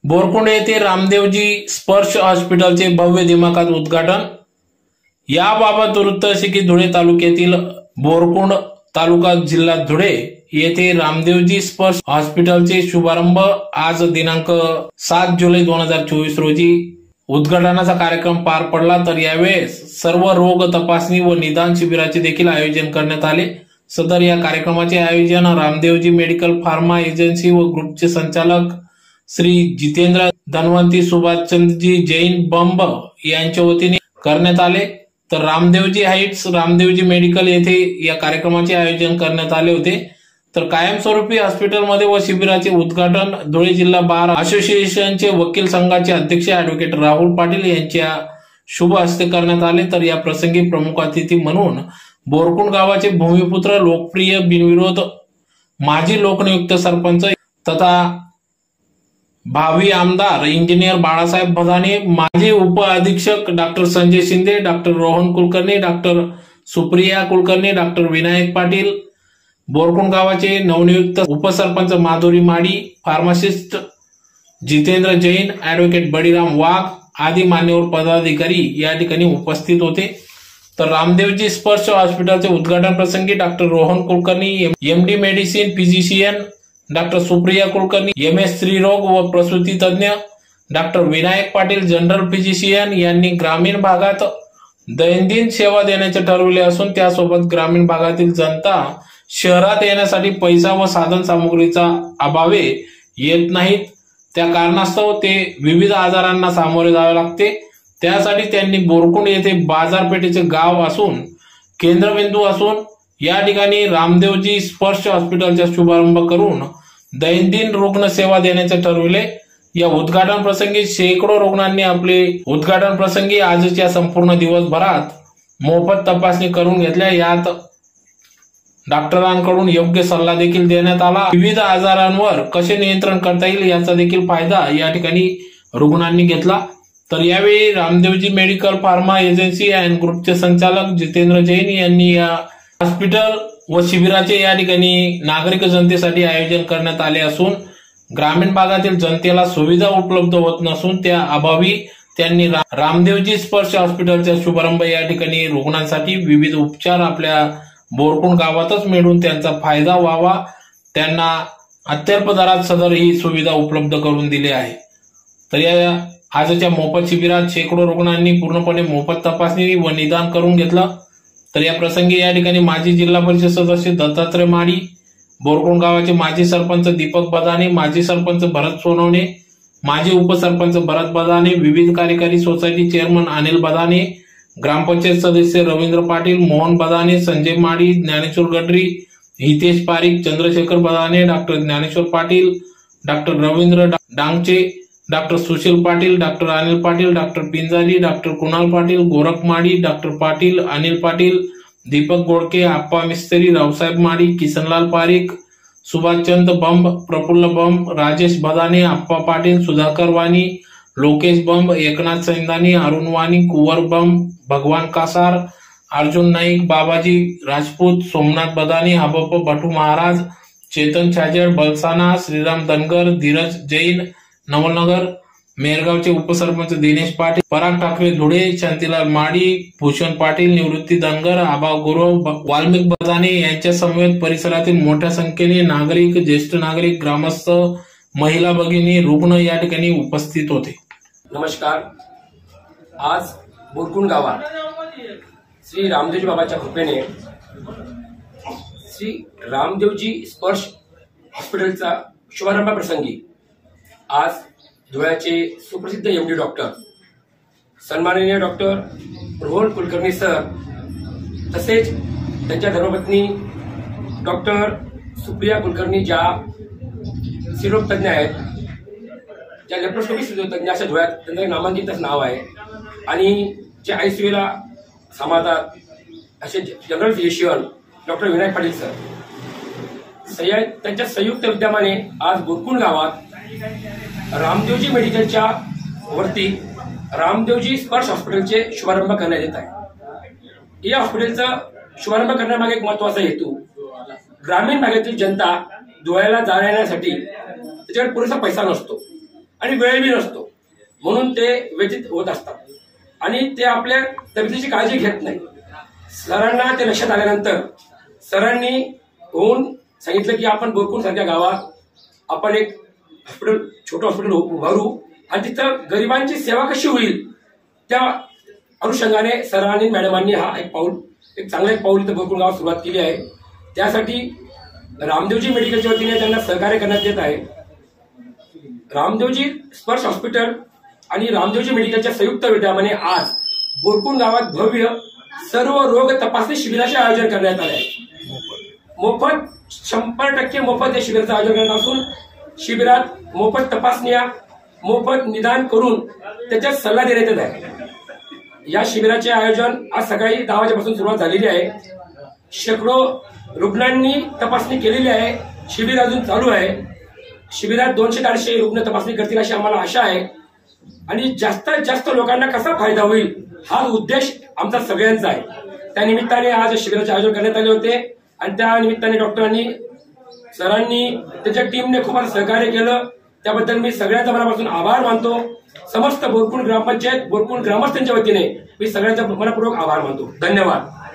बोरकुंड येथे रामदेवजी स्पर्श हॉस्पिटलचे भव्य दिमाखात उद्घाटन। याबाबत वृत्त असे की धुळे तालुक्यातील बोरकुंड तालुका जिल्हा धुळे येथे रामदेवजी स्पर्श हॉस्पिटलचे शुभारंभ आज दिनांक 7 जुलै 2024 रोजी उद्घाटनाचा कार्यक्रम पार पडला। तर यावेळेस सर्व रोग तपासणी व निदान शिबिराचे देखील आयोजन करण्यात आले। सदर या कार्यक्रमाचे आयोजन रामदेवजी मेडिकल फार्मा एजन्सी व ग्रुपचे संचालक श्री जितेंद्र धनवंती सुभाषचंद्रजी जैन बंब यांच्या वतीने करण्यात आले। तर रामदेवजी हाइट्स रामदेवजी मेडिकल येथे या कार्यक्रमाचे आयोजन करण्यात आले होते। तर कायमस्वरूपी हॉस्पिटलमध्ये व शिबिराचे उद्घाटन धुळे जिल्हा बार असोसिएशनचे वकील संघाचे अध्यक्ष ॲडव्होकेट राहुल पाटील यांच्या शुभ हस्ते करण्यात आले। तर या प्रसंगी प्रमुख अतिथी म्हणून बोरकुंड गावाचे भूमिपुत्र लोकप्रिय बिनविरोध माजी लोकनियुक्त सरपंच तथा भावी आमदार इंजिनियर बाळासाहेब भदाने, माजी उप अधीक्षक doctor Sanjay Shinde, doctor Rohan Kulkarni, doctor Supriya Kulkarni, doctor Vinayak Patil, Borkund गावाचे नवनियुक्त उपसरपंच माधुरी माडी, फार्मासिस्ट जितेंद्र जैन, ॲडव्होकेट बळीराम वाघ आदी मान्यवर पदाधिकारी या ठिकाणी उपस्थित होते। तर रामदेवजी स्पर्श हॉस्पिटलचे उद्घाटन प्रसंगी doctor Rohan Kulkarni MD medicine physician, doctor Supriya Kulkarni MS स्त्रीरोग व प्रसूती तज्ञ, doctor Vinayak Patil general physician यांनी ग्रामीण भागात दैनंदिन सेवा देण्याचे ठरवले असून त्यासोबत ग्रामीण भागातील जनता शहरात येण्यासाठी पैसा व साधन सामुग्रीचा अभावे येत नाहीत। त्या कारणास्तव ते विविध आजारांना सामोरे जावे लागते। त्यासाठी त्यांनी बोरकुंड येथे बाजारपेठेचे गाव असून केंद्रबिंदू असून या ठिकाणी रामदेवजी स्पर्श हॉस्पिटलचा शुभारंभ करून दैनंदिन रुग्ण सेवा देण्याचे ठरविले। या उद्घाटन प्रसंगी शेकडो रुग्णांनी आपले उद्घाटन प्रसंगी आजच्या संपूर्ण दिवसभरात मोफत तपासणी करून घेतल्या। यात डॉक्टरांकडून योग्य सल्ला देखील देण्यात आला। विविध आजारांवर कसे नियंत्रण करता येईल याचा देखील फायदा या ठिकाणी रुग्णांनी घेतला। तर यावेळी Ramdevji medical pharma agency and ग्रुपचे संचालक जितेंद्र जैन यांनी या हॉस्पिटल व शिबिराचे या ठिकाणी नागरिक जनतेसाठी आयोजन करण्यात आले असून ग्रामीण भागातील जनतेला सुविधा उपलब्ध होत नसून त्या अभावी त्यांनी रामदेवजी स्पर्श हॉस्पिटलचा शुभारंभ या ठिकाणी रुग्णांसाठी विविध उपचार आपल्या बोरकुंड गावातच मिळून त्यांचा फायदा व्हावा, त्यांना अत्यल्प दरात सदर ही सुविधा उपलब्ध करून दिली आहे। तर या आजच्या मोफत शिबिरात शेकडो रुग्णांनी पूर्णपणे मोफत तपासणी व निदान करून घेतलं। तर या प्रसंगी या ठिकाणी माजी जिल्हा परिषद सदस्य दत्तात्रय माडी, बोरकुंड गावाचे माजी सरपंच दीपक बदाने, माजी सरपंच भरत सोनवणे, माजी उपसरपंच भरत बदाने, विविध कार्यकारी सोसायटी चेअरमन अनिल बदाने, ग्रामपंचायत सदस्य रवींद्र पाटील, मोहन बदाने, संजय माडी, Dnyaneshwar Gadri, Hitesh Parik, Chandrashekhar Badane, doctor Dnyaneshwar Patil, doctor Ravindra Dangche, doctor Sushil Patil, doctor Anil Patil, doctor Pinjali, doctor Kunal Patil, Gorakh Madi, doctor Patil, Anil Patil, Deepak Godke, Appa Mistry, Raosaheb Madi, Kisanlal पारिक, सुभाषचंद्र बंब, प्रफुल्ल बंब, राजेश बदाने, आप्पा पाटील, सुधाकर वाणी, लोकेश बंब, एकनाथ सैंदानी, अरुण वाणी, कुंवर बंब, भगवान कासार, अर्जुन नाईक, बाबाजी राजपूत, सोमनाथ बदाने, हबप भटू महाराज, चेतन छाजेड, बलसाना, श्रीराम धनगर, धीरज जैन नवलनगर, मेरगावचे उपसरपंच दिनेश पाटील, पराग ठाकरे धुळे, शांतीलाल माडी, भूषण पाटील, निवृत्ती धनगर, आबा गुरव, वाल्मिक बदाने यांच्या समवेत परिसरातील मोठ्या संख्येने नागरिक, ज्येष्ठ नागरिक, ग्रामस्थ, महिला भगिनी, रुग्ण या ठिकाणी उपस्थित होते। नमस्कार। आज बोरकुंड गावात श्री रामदेवजी बाबाच्या कृपेने श्री रामदेवजी स्पर्श हॉस्पिटलचा शुभारंभ प्रसंगी आज धुळ्याचे सुप्रसिद्ध MD डॉक्टर सन्माननीय डॉक्टर रोहन कुलकर्णी सर तसेच त्यांच्या धर्मपत्नी डॉक्टर सुप्रिया कुलकर्णी ज्या स्त्रीरोग तज्ञ आहेत, ज्या लेप्रोस्कोपी स्त्रीरोग तज्ञ अशा धुळ्यात त्यांचं नामांकित नाव आहे आणि जे ICUला सांभाळतात असे general physician doctor Vinayak Patil sir त्यांच्या संयुक्त विद्यमाने आज बोरकुंड गावात रामदेवजी मेडिकलच्या वरती रामदेवजी स्पर्श हॉस्पिटलचे शुभारंभ करण्यात येत आहे। या हॉस्पिटलचा शुभारंभ करण्यामागे एक महत्वाचा हेतू ग्रामीण भागातील जनता धुळ्याला जाण्यासाठी त्याच्याकडे पुरेसा पैसा नसतो आणि वेळही नसतो, म्हणून ते व्यतीत होत असतात आणि ते आपल्या तब्येतीची काळजी घेत नाही. सरांना ते लक्षात आल्यानंतर सरांनी होऊन सांगितलं की आपण बोरकुंड सारख्या गावात आपण एक हॉस्पिटल, छोटं हॉस्पिटल उभारू आणि तिथं गरिबांची सेवा कशी होईल त्या अनुषंगाने सरांनी मॅडमांनी हा एक चांगलं पाऊल इथं बोरकुंड गावात सुरुवात केली आहे. त्यासाठी रामदेवजी मेडिकलच्या वतीने त्यांना सहकार्य करण्यात येत आहे. रामदेवजी स्पर्श हॉस्पिटल आणि रामदेवजी मेडिकलच्या संयुक्त विद्यमाने आज बोरकुंड गावात भव्य सर्व रोग तपासणी शिबिराचे आयोजन करण्यात आले आहे. मोफत 100% मोफत या शिबिराचं आयोजन करण्यात असून शिबिरात मोफत तपासण्या, मोफत निदान करून त्याच्यात सल्ला देण्यात येत आहे. या शिबिराचे आयोजन आज सकाळी 10 वाजेपासून सुरुवात झालेली आहे. शेकडो रुग्णांनी तपासणी केलेली आहे. शिबिर अजून चालू आहे. शिबिरात 200-400 रुग्ण तपासणी करतील अशी आम्हाला आशा आहे आणि जास्तीत जास्त लोकांना कसा फायदा होईल हा उद्देश आमचा सगळ्यांचा आहे. त्या निमित्ताने आज शिबिराचे आयोजन करण्यात आले होते आणि त्या निमित्ताने डॉक्टरांनी, सरांनी, त्यांच्या टीमने खूप सहकार्य केलं. त्याबद्दल मी सगळ्यांचा मनापासून आभार मानतो. समस्त बोरकुंड ग्रामपंचायत, बोरकुंड ग्रामस्थांच्या वतीने मी सगळ्यांचा मनपूर्वक आभार मानतो. धन्यवाद.